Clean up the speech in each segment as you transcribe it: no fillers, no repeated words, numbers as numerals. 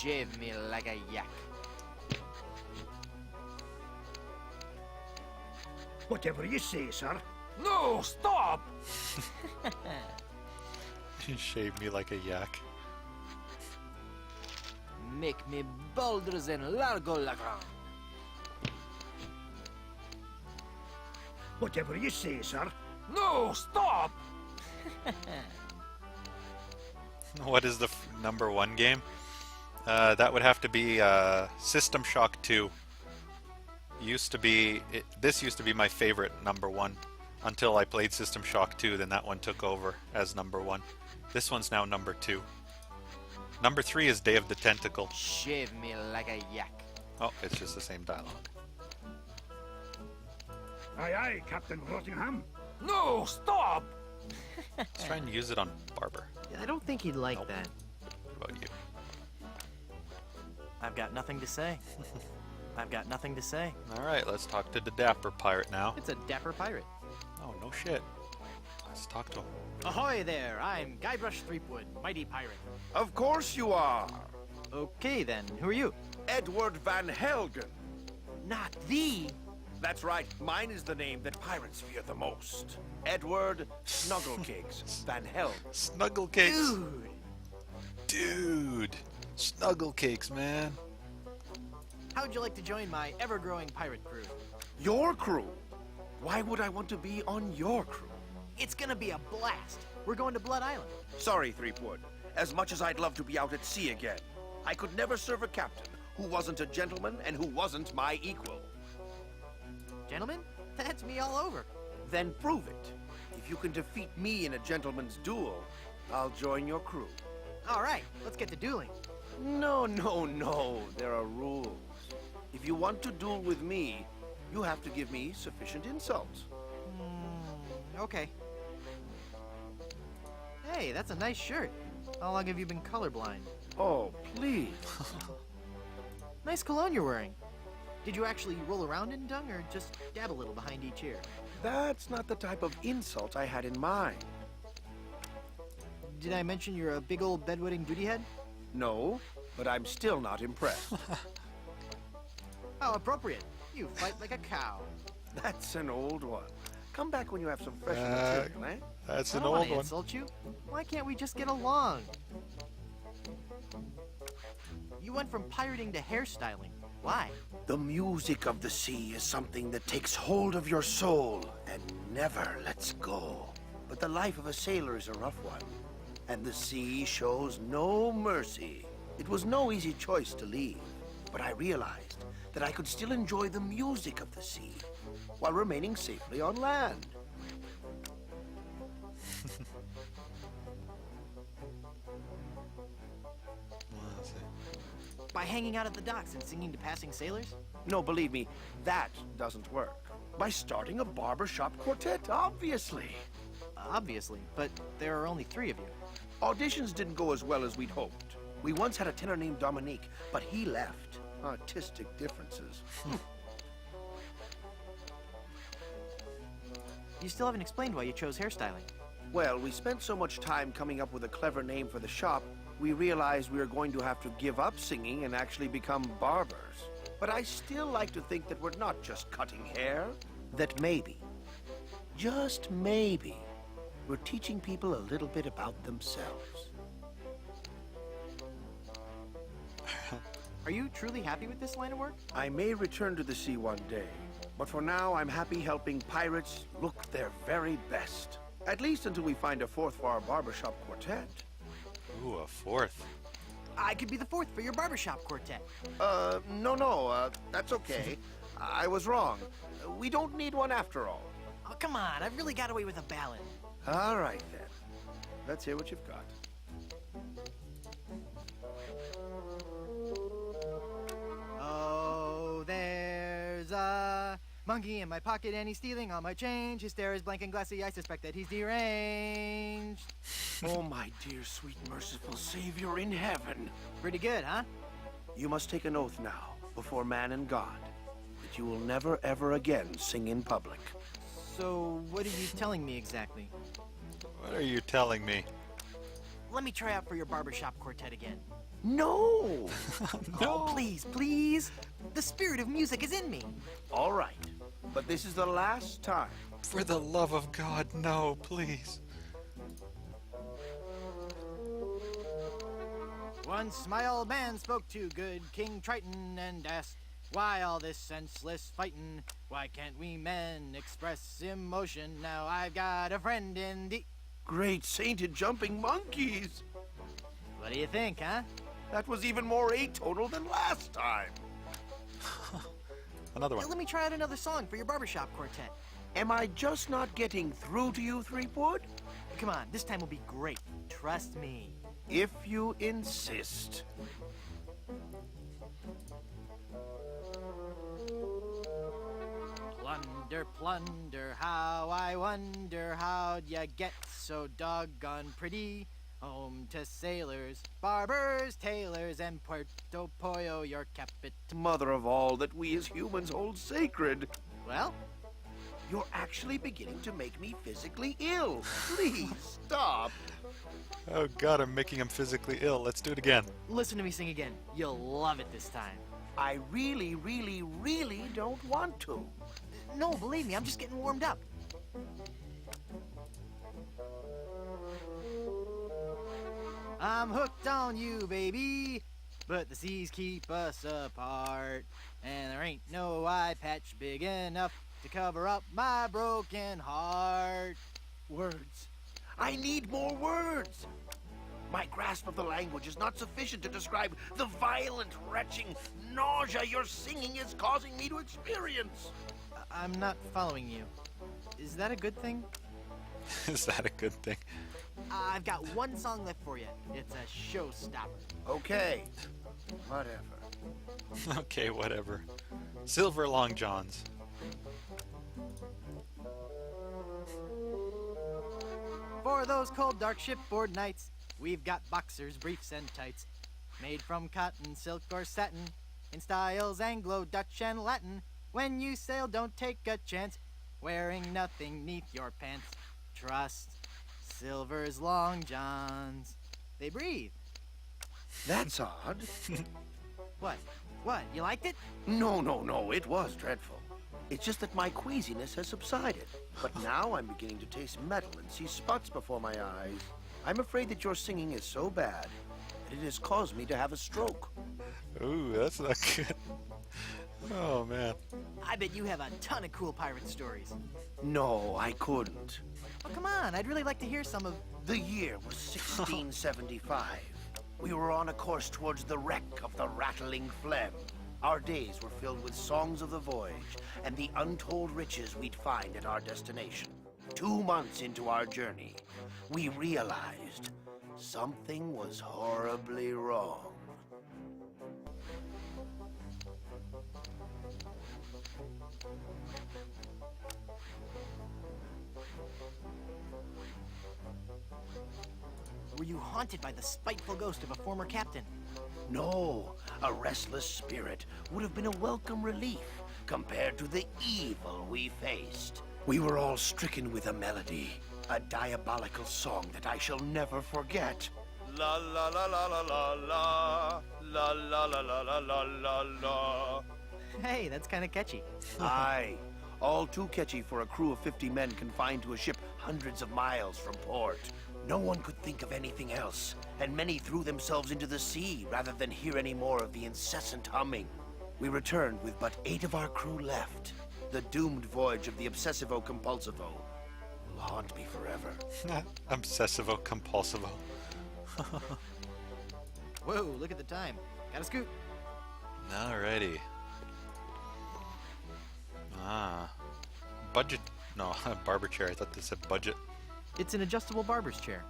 Shave me like a yak. Whatever you say, sir. No, stop! Shave me like a yak. Make me boulders and largo la grand. Whatever you say, sir. No, stop! What is the number one game? That would have to be System Shock 2. This used to be my favorite number one until I played System Shock 2. Then that one took over as number one. This one's now number 2. Number 3 is Day of the Tentacle. Shave me like a yak. Oh, it's just the same dialogue. Aye, aye, Captain Rottingham. No, stop! Let's try and use it on Barber. I don't think he'd like Nope. that. What about you? I've got nothing to say. I've got nothing to say. Alright, let's talk to the Dapper Pirate now. It's a Dapper Pirate. Oh, no shit. Let's talk to him. Ahoy there! I'm Guybrush Threepwood, mighty pirate. Of course you are. Okay then, who are you? Edward Van Helgen. Not the... That's right, mine is the name that pirates fear the most. Edward Snugglecakes Van Helgen. Snugglecakes! Dude! Dude! Snugglecakes, man. How'd you like to join my ever-growing pirate crew? Your crew? Why would I want to be on your crew? It's gonna be a blast. We're going to Blood Island. Sorry, Threepwood. As much as I'd love to be out at sea again, I could never serve a captain who wasn't a gentleman and who wasn't my equal. Gentlemen, that's me all over. Then prove it. If you can defeat me in a gentleman's duel, I'll join your crew. All right, let's get to dueling. No, no, no. There are rules. If you want to duel with me, you have to give me sufficient insults. Okay. Hey, that's a nice shirt. How long have you been colorblind? Oh, please. Nice cologne you're wearing. Did you actually roll around in dung or just dab a little behind each ear? That's not the type of insult I had in mind. Did I mention you're a big old bedwetting booty head? No, but I'm still not impressed. How appropriate. You fight like a cow. That's an old one. Come back when you have some fresh material, eh? That's I an don't old want to one. insult you. Why can't we just get along? You went from pirating to hairstyling. Why? The music of the sea is something that takes hold of your soul and never lets go. But the life of a sailor is a rough one, and the sea shows no mercy. It was no easy choice to leave, but I realized that I could still enjoy the music of the sea while remaining safely on land. By hanging out at the docks and singing to passing sailors? No, believe me, that doesn't work. By starting a barbershop quartet, obviously. Obviously, but there are only 3 of you. Auditions didn't go as well as we'd hoped. We once had a tenor named Dominique, but he left. Artistic differences. You still haven't explained why you chose hairstyling. Well, we spent so much time coming up with a clever name for the shop, we realized we were going to have to give up singing and actually become barbers. But I still like to think that we're not just cutting hair. That maybe, just maybe, we're teaching people a little bit about themselves. Are you truly happy with this line of work? I may return to the sea one day, but for now I'm happy helping pirates look their very best. At least until we find a 4th for our barbershop quartet. Ooh, a 4th. I could be the 4th for your barbershop quartet. No, that's okay. I was wrong. We don't need one after all. Oh, come on, I've really got away with a ballad. All right, then. Let's hear what you've got. Oh, there's a monkey in my pocket and he's stealing all my change. His stare is blank and glassy. I suspect that he's deranged. Oh, my dear, sweet, merciful Savior in heaven. Pretty good, huh? You must take an oath now, before man and God, that you will never, ever again sing in public. So, what are you telling me exactly? What are you telling me? let me try out for your Barbershop Quartet again. No! Oh, please, please. The spirit of music is in me. All right, but this is the last time. For the love of God, no, please. Once my old man spoke to good King Triton and asked, why all this senseless fightin'? Why can't we men express emotion? Now I've got a friend in the... Great sainted jumping monkeys! What do you think, huh? That was even more atonal than last time. Another one. Let me try out another song for your Barbershop Quartet. Am I just not getting through to you, Threepwood? Come on, this time will be great. Trust me. If you insist. Plunder, plunder, how I wonder how'd ya get so doggone pretty? Home to sailors, barbers, tailors, and Puerto Pollo, your capital. Mother of all that we as humans hold sacred. Well, You're actually beginning to make me physically ill. Please, stop. Oh God, I'm making him physically ill. Let's do it again. listen to me sing again. You'll love it this time. I really, really, really don't want to. No, believe me, I'm just getting warmed up. I'm hooked on you, baby, but the seas keep us apart, and there ain't no eye patch big enough to cover up my broken heart. Words. I need more words. My grasp of the language is not sufficient to describe the violent, retching nausea your singing is causing me to experience. I'm not following you. Is that a good thing? Is that a good thing? I've got one song left for you. It's a showstopper. Okay, whatever. Okay, whatever. Silver Long Johns. For those cold, dark shipboard nights, we've got boxers, briefs, and tights. Made from cotton, silk, or satin, in styles Anglo, Dutch, and Latin. When you sail, don't take a chance, wearing nothing neath your pants. Trust Silver's Long Johns. They breathe. That's odd. What? What? You liked it? No, it was dreadful. It's just that my queasiness has subsided. But now I'm beginning to taste metal and see spots before my eyes. I'm afraid that your singing is so bad that it has caused me to have a stroke. Ooh, that's not good. Oh, man. I bet you have a ton of cool pirate stories. No, I couldn't. Oh, come on. I'd really like to hear some of... The year was 1675. We were on a course towards the wreck of the Rattling Phlegm. Our days were filled with songs of the voyage and the untold riches we'd find at our destination. 2 months into our journey, we realized something was horribly wrong. Were you haunted by the spiteful ghost of a former captain? No, a restless spirit would have been a welcome relief compared to the evil we faced. We were all stricken with a melody, a diabolical song that I shall never forget. La la la la la la la, la la la la la la la la. Hey, that's kind of catchy. Aye, all too catchy for a crew of 50 men confined to a ship hundreds of miles from port. No one could think of anything else, and many threw themselves into the sea rather than hear any more of the incessant humming. We returned with but 8 of our crew left. The doomed voyage of the Obsessivo-Compulsivo will haunt me forever. Obsessivo-compulsivo. Whoa, look at the time. Gotta scoot. Alrighty. Budget. No, barber chair. I thought they said budget. It's an adjustable barber's chair.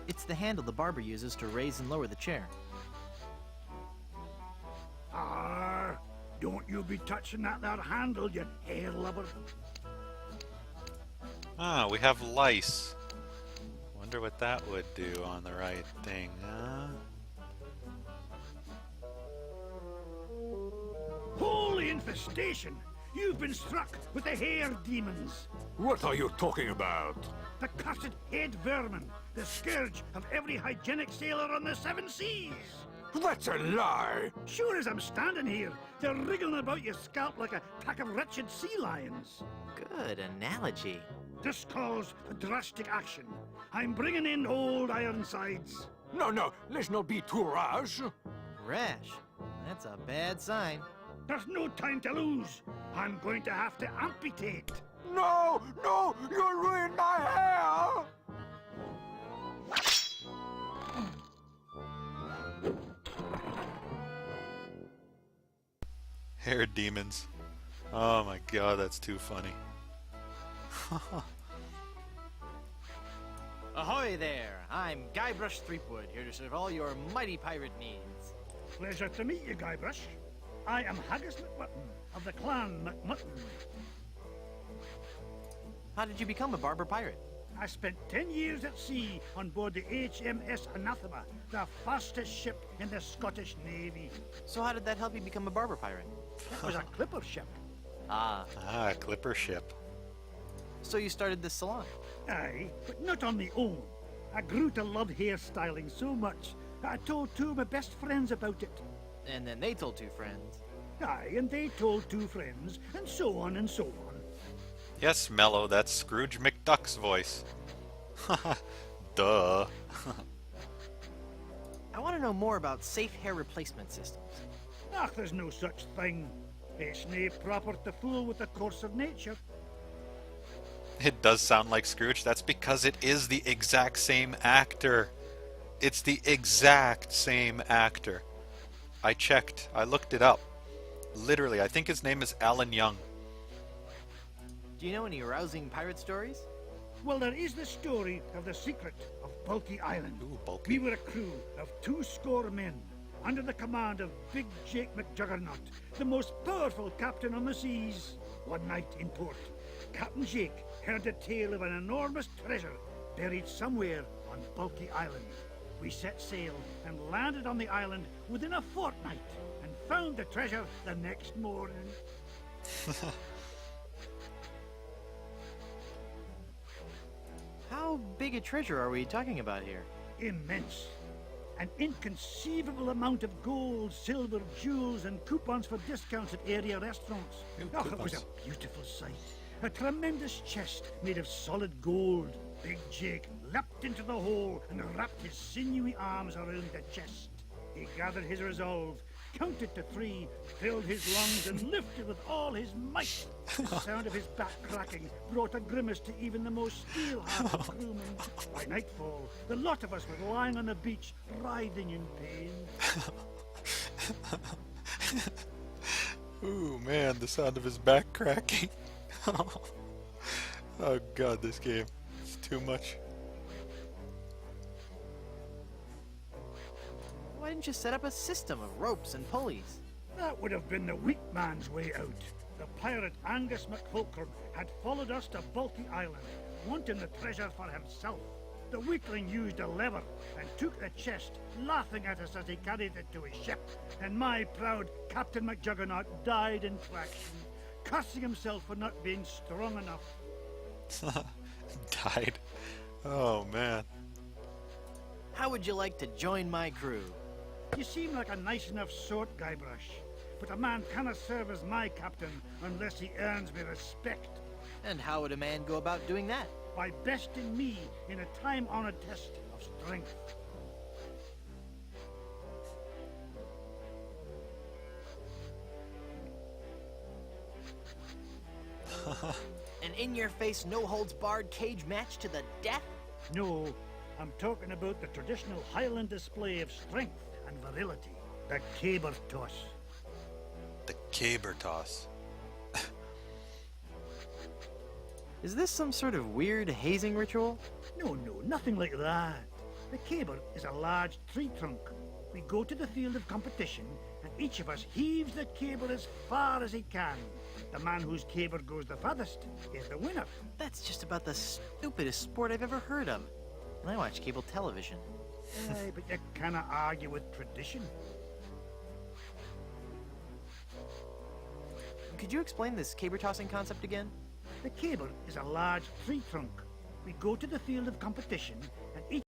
It's the handle the barber uses to raise and lower the chair. Ah, don't you be touching that there handle, you hair lubber. We have lice. Wonder what that would do on the right thing, huh? Holy infestation! You've been struck with the hair demons. What are you talking about? The cursed head vermin, the scourge of every hygienic sailor on the seven seas. That's a lie. Sure as I'm standing here, they're wriggling about your scalp like a pack of wretched sea lions. Good analogy. This calls for drastic action. I'm bringing in old Ironsides. No, let's not be too rash. Rash. That's a bad sign. There's no time to lose. I'm going to have to amputate. No, you'll ruin my hair. Hair demons. Oh my god, that's too funny. Ahoy there! I'm Guybrush Threepwood, here to serve all your mighty pirate needs. Pleasure to meet you, Guybrush. I am Haggis McMutton of the clan McMutton. How did you become a barber pirate? I spent 10 years at sea on board the HMS Anathema, the fastest ship in the Scottish Navy. So how did that help you become a barber pirate? It was a clipper ship. Ah, Clipper ship. so you started this salon. Aye, but not on my own. I grew to love hairstyling so much that I told two of my best friends about it. And then they told two friends. Aye, and they told two friends, and so on and so on. Yes, Mello, that's Scrooge McDuck's voice. Duh. I want to know more about safe hair replacement systems. Ach, there's no such thing. It's nae proper to fool with the course of nature. It does sound like Scrooge. That's because it is the exact same actor. It's the exact same actor. I checked. I looked it up. Literally, I think his name is Alan Young. Do you know any rousing pirate stories? Well, there is the story of the secret of Bulky Island. Ooh, bulky. We were a crew of 200 men, under the command of Big Jake McJuggernaut, the most powerful captain on the seas. One night in port, Captain Jake heard a tale of an enormous treasure buried somewhere on Bulky Island. We set sail and landed on the island within a fortnight and found the treasure the next morning. How big a treasure are we talking about here? Immense. An inconceivable amount of gold, silver, jewels, and coupons for discounts at area restaurants. Ooh, Oh, it was coupons. a beautiful sight. A tremendous chest made of solid gold. Big Jake leapt into the hole and wrapped his sinewy arms around the chest. He gathered his resolve, counted to 3, filled his lungs, and lifted with all his might. The sound of his back cracking brought a grimace to even the most steel-hearted crewman. By nightfall, the lot of us were lying on the beach, writhing in pain. Ooh, man, the sound of his back cracking. Oh god, this game. It's too much. Why didn't you set up a system of ropes and pulleys? That would have been the weak man's way out. The pirate Angus McFulcrum had followed us to Bulky Island, wanting the treasure for himself. The weakling used a lever and took the chest, laughing at us as he carried it to his ship. And my proud Captain McJuggernaut died in traction, cursing himself for not being strong enough. Died. Oh man. How would you like to join my crew? You seem like a nice enough sort, Guybrush, but a man cannot serve as my captain unless he earns me respect. And how would a man go about doing that? By besting me in a time-honored test of strength. An in-your-face, no-holds-barred cage match to the death? No, I'm talking about the traditional Highland display of strength and virility, the caber toss. The caber toss. Is this some sort of weird hazing ritual? No, nothing like that. The caber is a large tree trunk. We go to the field of competition, and each of us heaves the caber as far as he can. The man whose caber goes the farthest is the winner. That's just about the stupidest sport I've ever heard of. And I watch cable television. Aye, but you cannot argue with tradition. Could you explain this caber tossing concept again? The caber is a large tree trunk. We go to the field of competition, and each